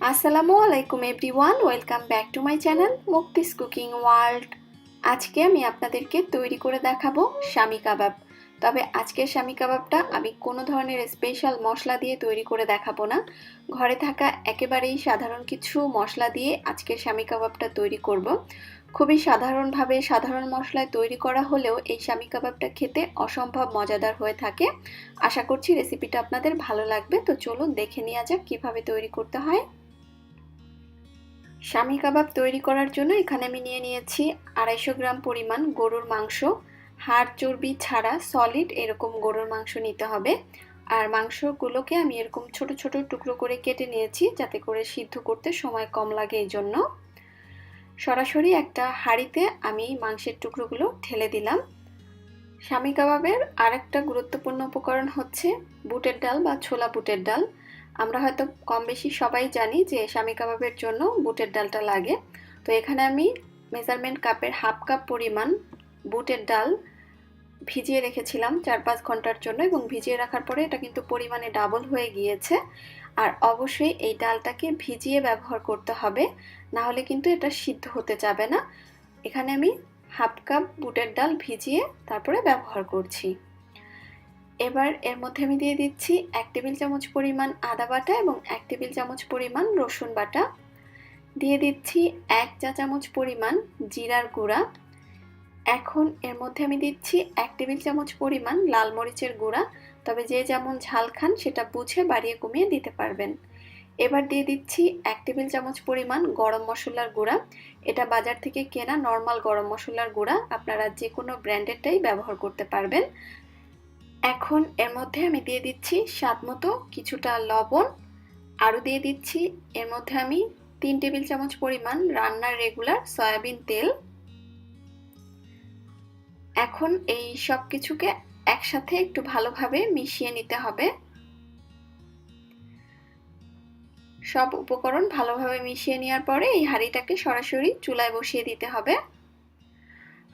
আসসালামু আলাইকুম everyone, welcome back to my channel Mukti's cooking world. আজকে আমি আপনাদেরকে তৈরি করে দেখাবো শামি কাবাব। তবে আজকের শামি কাবাবটা আমি কোনো ধরনের স্পেশাল মশলা দিয়ে তৈরি করে দেখাবো না। ঘরে থাকা একেবারেই সাধারণ কিছু মশলা দিয়ে আজকের শামি কাবাবটা তৈরি করব। খুবই সাধারণভাবে সাধারণ মশলায় তৈরি করা হলেও এই শামি কাবাবটা খেতে অসম্ভব মজাদার হয়ে থাকে। আশা করছি রেসিপিটা আপনাদের ভালো লাগবে। তো চলুন দেখে নেওয়া যাক কীভাবে তৈরি করতে হয়। শামি কাবাব তৈরি করার জন্য এখানে আমি নিয়ে নিয়েছি 250 গ্রাম পরিমাণ গরুর মাংস। হাড় চর্বি ছাড়া সলিড এরকম গরুর মাংস নিতে হবে। আর মাংসগুলোকে আমি এরকম ছোট ছোট টুকরো করে কেটে নিয়েছি যাতে করে সিদ্ধ করতে সময় কম লাগে এই জন্য। সরাসরি একটা হাঁড়িতে আমি মাংসের টুকরোগুলো ঢেলে দিলাম। শামি কাবাবের আরেকটা গুরুত্বপূর্ণ উপকরণ হচ্ছে বুটের ডাল বা ছোলা বুটের ডাল। আমরা হয়তো কম বেশি সবাই জানি যে শামি কাবাবের জন্য বুটের ডালটা লাগে। তো এখানে আমি মেজারমেন্ট কাপের হাফ কাপ পরিমাণ বুটের ডাল ভিজিয়ে রেখেছিলাম 4-5 ঘন্টার জন্য, এবং ভিজিয়ে রাখার পরে এটা কিন্তু পরিমাণে ডাবল হয়ে গিয়েছে। আর অবশ্যই এই ডালটাকে ভিজিয়ে ব্যবহার করতে হবে, না হলে কিন্তু এটা সিদ্ধ হতে যাবে না। এখানে আমি হাফ কাপ বুটের ডাল ভিজিয়ে তারপরে ব্যবহার করছি। এবার এর মধ্যে আমি দিয়ে দিচ্ছি 1 টেবিল চামচ পরিমাণ আদা বাটা এবং 1 টেবিল চামচ পরিমাণ রসুন বাটা। দিয়ে দিচ্ছি 1 চা চামচ পরিমাণ জিরার গুঁড়া। এখন এর মধ্যে আমি দিচ্ছি 1 টেবিল চামচ পরিমাণ লাল মরিচের গুঁড়া। তবে যে যেমন ঝাল খান সেটা বুঝে বাড়িয়ে কমিয়ে দিতে পারবেন। এবার দিয়ে দিচ্ছি 1 টেবিল চামচ পরিমাণ গরম মশলার গুঁড়া। এটা বাজার থেকে কেনা নর্মাল গরম মশলার গুঁড়া, আপনারা যে কোনো ব্র্যান্ডেরটাই ব্যবহার করতে পারবেন। এখন এর মধ্যে আমি দিয়ে দিচ্ছি স্বাদ মতো কিছুটা লবণ। আরও দিয়ে দিচ্ছি এর মধ্যে আমি 3 টেবিল চামচ পরিমাণ রান্নার রেগুলার সয়াবিন তেল। এখন এই সব কিছুকে একসাথে একটু ভালোভাবে মিশিয়ে নিতে হবে। সব উপকরণ ভালোভাবে মিশিয়ে নেওয়ার পরে এই হাঁড়িটাকে সরাসরি চুলায় বসিয়ে দিতে হবে।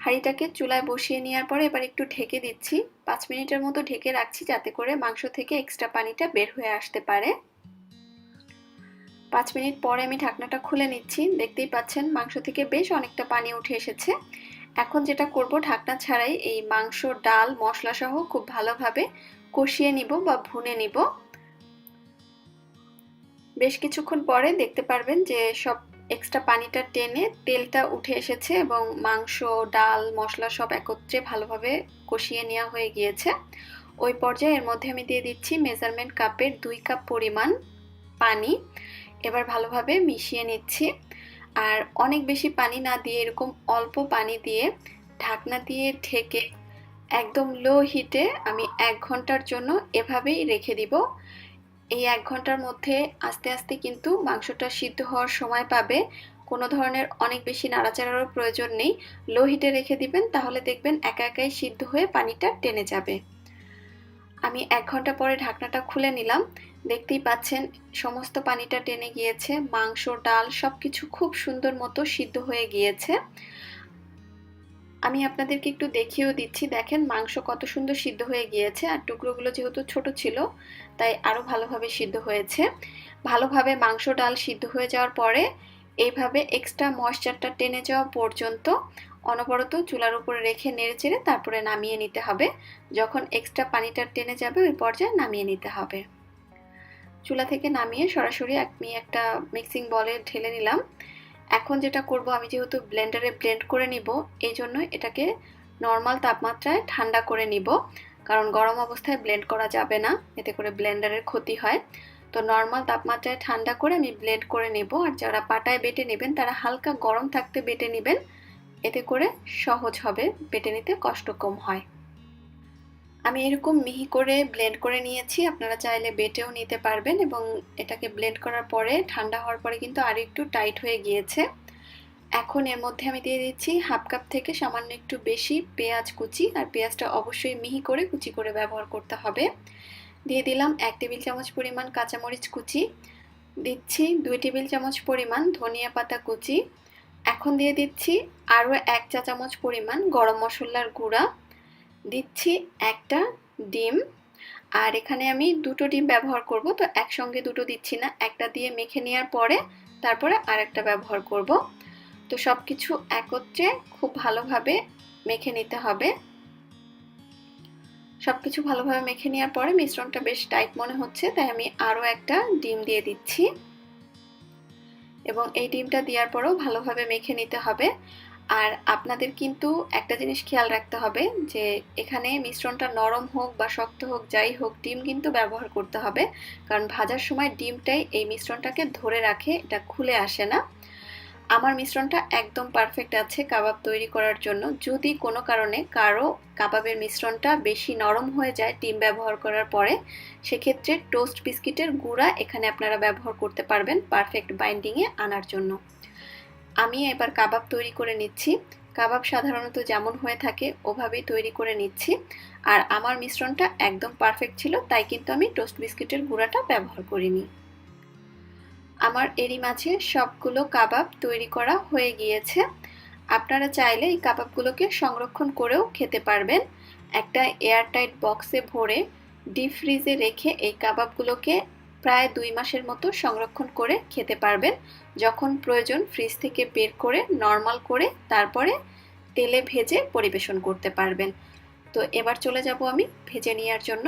হাঁড়িটাকে চুলায় বসিয়ে নেওয়ার পরে এবার একটু ঢেকে দিচ্ছি। 5 মিনিটের মতো ঢেকে রাখছি যাতে করে মাংস থেকে এক্সট্রা পানিটা বের হয়ে আসতে পারে। 5 মিনিট পরে আমি ঢাকনাটা খুলে নিচ্ছি। দেখতেই পাচ্ছেন মাংস থেকে বেশ অনেকটা পানি উঠে এসেছে। এখন যেটা করব, ঢাকনা ছাড়াই এই মাংস, ডাল, মশলা সহ খুব ভালোভাবে কষিয়ে নিব বা ভুনে নিব। বেশ কিছুক্ষণ পরে দেখতে পারবেন যে সব এক্সট্রা পানিটা টেনে তেলটা উঠে এসেছে এবং মাংস, ডাল, মশলা সব একত্রে ভালোভাবে কষিয়ে নেওয়া হয়ে গিয়েছে। ওই পর্যায়ে এর মধ্যে আমি দিয়ে দিচ্ছি মেজারমেন্ট কাপের 2 কাপ পরিমাণ পানি। এবার ভালোভাবে মিশিয়ে নিচ্ছি। আর অনেক বেশি পানি না দিয়ে এরকম অল্প পানি দিয়ে ঢাকনা দিয়ে ঢেকে একদম লো হিটে আমি 1 ঘন্টার জন্য এভাবেই রেখে দিব। এই 1 ঘন্টার মধ্যে আস্তে আস্তে কিন্তু মাংসটা সিদ্ধ হওয়ার সময় পাবে। কোনো ধরনের অনেক বেশি নাড়াচাড়ারও প্রয়োজন নেই। লো হিটে রেখে দিবেন, তাহলে দেখবেন একা একাই সিদ্ধ হয়ে পানিটা টেনে যাবে। আমি 1 ঘন্টা পরে ঢাকনাটা খুলে নিলাম। দেখতেই পাচ্ছেন সমস্ত পানিটা টেনে গিয়েছে, মাংস, ডাল সবকিছু খুব সুন্দর মতো সিদ্ধ হয়ে গিয়েছে। আমি আপনাদেরকে একটু দেখিয়েও দিচ্ছি। দেখেন মাংস কত সুন্দর সিদ্ধ হয়ে গিয়েছে, আর টুকরোগুলো যেহেতু ছোট ছিল তাই আরও ভালোভাবে সিদ্ধ হয়েছে। ভালোভাবে মাংস, ডাল সিদ্ধ হয়ে যাওয়ার পরে এইভাবে এক্সট্রা ময়েশ্চারটা টেনে যাওয়া পর্যন্ত অনবরত চুলার উপরে রেখে নেড়েচেড়ে তারপরে নামিয়ে নিতে হবে। যখন এক্সট্রা পানিটা টেনে যাবে ওই পর্যায়ে নামিয়ে নিতে হবে। চুলা থেকে নামিয়ে সরাসরি আমি একটা মিক্সিং বলে ঢেলে নিলাম। এখন যেটা করব, আমি যেহেতু ব্লেন্ডারে ব্লেন্ড করে নিব, এই জন্য এটাকে নর্মাল তাপমাত্রায় ঠান্ডা করে নিব, কারণ গরম অবস্থায় ব্লেন্ড করা যাবে না, এতে করে ব্লেন্ডারের ক্ষতি হয়। তো নর্মাল তাপমাত্রায় ঠান্ডা করে আমি ব্লেন্ড করে নেব। আর যারা পাটায় বেটে নেবেন তারা হালকা গরম থাকতে বেটে নেবেন, এতে করে সহজ হবে, বেটে নিতে কষ্ট কম হয়। আমি এরকম মিহি করে ব্লেন্ড করে নিয়েছি, আপনারা চাইলে বেটেও নিতে পারবেন। এবং এটাকে ব্লেন্ড করার পরে ঠান্ডা হওয়ার পরে কিন্তু আরও একটু টাইট হয়ে গিয়েছে। এখন এর মধ্যে আমি দিয়ে দিচ্ছি হাফ কাপ থেকে সামান্য একটু বেশি পেঁয়াজ কুচি, আর পেঁয়াজটা অবশ্যই মিহি করে কুচি করে ব্যবহার করতে হবে। দিয়ে দিলাম 1 টেবিল চামচ পরিমাণ কাঁচামরিচ কুচি। দিচ্ছি 2 টেবিল চামচ পরিমাণ ধনিয়া পাতা কুচি। এখন দিয়ে দিচ্ছি আরও 1 চা চামচ পরিমাণ গরম মশলার গুঁড়া। দিচ্ছি একটা ডিম। আর এখানে আমি দুটো ডিম ব্যবহার করব, তো একসঙ্গে দুটো দিচ্ছি না, একটা দিয়ে মেখে নেওয়ার পরে তারপরে আরেকটা ব্যবহার করব। তো সবকিছু একত্রে খুব ভালোভাবে মেখে নিতে হবে। সবকিছু ভালোভাবে মেখে নেওয়ার পরে মিশ্রণটা বেশ টাইট মনে হচ্ছে, তাই আমি আরও একটা ডিম দিয়ে দিচ্ছি এবং এই ডিমটা দেওয়ার পরেও ভালোভাবে মেখে নিতে হবে। আর আপনাদের কিন্তু একটা জিনিস খেয়াল রাখতে হবে যে এখানে মিশ্রণটা নরম হোক বা শক্ত হোক যাই হোক, ডিম কিন্তু ব্যবহার করতে হবে, কারণ ভাজার সময় ডিমটাই এই মিশ্রণটাকে ধরে রাখে, এটা খুলে আসে না। আমার মিশ্রণটা একদম পারফেক্ট আছে কাবাব তৈরি করার জন্য। যদি কোনো কারণে কারো কাবাবের মিশ্রণটা বেশি নরম হয়ে যায় ডিম ব্যবহার করার পরে, সেক্ষেত্রে টোস্ট বিস্কিটের গুঁড়া এখানে আপনারা ব্যবহার করতে পারবেন পারফেক্ট বাইন্ডিংয়ে আনার জন্য। আমি এবার কাবাব তৈরি করে নিচ্ছি। কাবাব সাধারণত যেমন হয়ে থাকে ওভাবেই তৈরি করে নিচ্ছি। আর আমার মিশ্রণটা একদম পারফেক্ট ছিল, তাই কিন্তু আমি টোস্ট বিস্কিটের গুঁড়াটা ব্যবহার করিনি। আমার এরই মাঝে সবগুলো কাবাব তৈরি করা হয়ে গিয়েছে। আপনারা চাইলে এই কাবাবগুলোকে সংরক্ষণ করেও খেতে পারবেন। একটা এয়ারটাইট বক্সে ভরে ডিপ ফ্রিজে রেখে এই কাবাবগুলোকে প্রায় 2 মাসের মতো সংরক্ষণ করে খেতে পারবেন। যখন প্রয়োজন ফ্রিজ থেকে বের করে নর্মাল করে তারপরে তেলে ভেজে পরিবেশন করতে পারবেন। তো এবার চলে যাব আমি ভেজে নেওয়ার জন্য।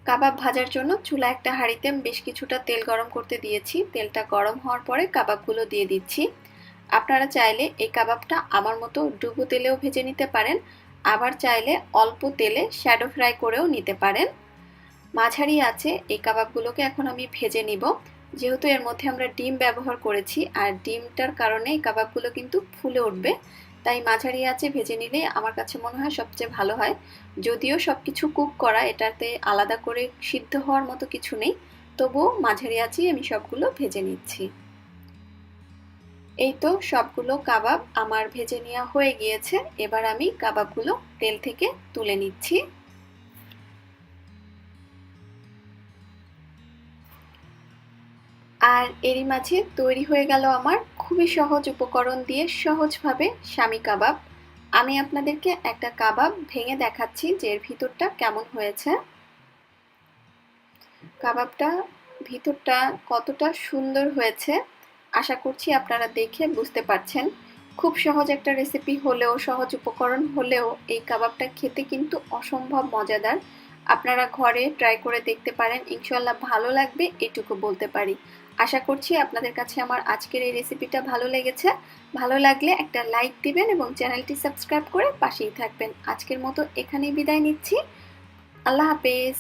কাবাব ভাজার জন্য চুলা একটা হাঁড়িতে বেশ কিছুটা তেল গরম করতে দিয়েছি। তেলটা গরম হওয়ার পরে কাবাবগুলো দিয়ে দিচ্ছি। আপনারা চাইলে এই কাবাবটা আমার মতো ডুবো তেলেও ভেজে নিতে পারেন, আবার চাইলে অল্প তেলে শ্যাডো ফ্রাই করেও নিতে পারেন। মাঝারি আছে এই কাবাবগুলোকে এখন আমি ভেজে নিব। যেহেতু এর মধ্যে আমরা ডিম ব্যবহার করেছি আর ডিমটার কারণে এই কাবাবগুলো কিন্তু ফুলে উঠবে, তাই মাঝারি আছে ভেজে নিলে আমার কাছে মনে হয় সবচেয়ে ভালো হয়। যদিও সব কিছু কুক করা, এটাতে আলাদা করে সিদ্ধ হওয়ার মতো কিছু নেই, তবুও মাঝারি আছেই আমি সবগুলো ভেজে নিচ্ছি। এই তো সবগুলো কাবাব আমার ভেজে নেওয়া হয়ে গিয়েছে। এবার আমি কাবাবগুলো তেল থেকে তুলে নিচ্ছি। আর এরই মাঝে তৈরি হয়ে গেল আমার খুবই সহজ উপকরণ দিয়ে সহজভাবে শামি কাবাব। আমি আপনাদেরকে একটা কাবাব ভেঙে দেখাচ্ছি যে এর ভিতরটা কেমন হয়েছে। কাবাবটা ভিতরটা কতটা সুন্দর হয়েছে আশা করছি আপনারা দেখে বুঝতে পারছেন। খুব সহজ একটা রেসিপি হলেও, সহজ উপকরণ হলেও এই কাবাবটা খেতে কিন্তু অসম্ভব মজাদার। আপনারা ঘরে ট্রাই করে দেখতে পারেন, ইনশাআল্লাহ ভালো লাগবে এটুকু বলতে পারি। আশা করছি আপনাদের কাছে আমার আজকের এই রেসিপিটা ভালো লেগেছে। ভালো লাগলে একটা লাইক দিবেন এবং চ্যানেলটি সাবস্ক্রাইব করে পাশেই থাকবেন। আজকের মতো এখানেই বিদায় নিচ্ছি। আল্লাহ হাফেজ।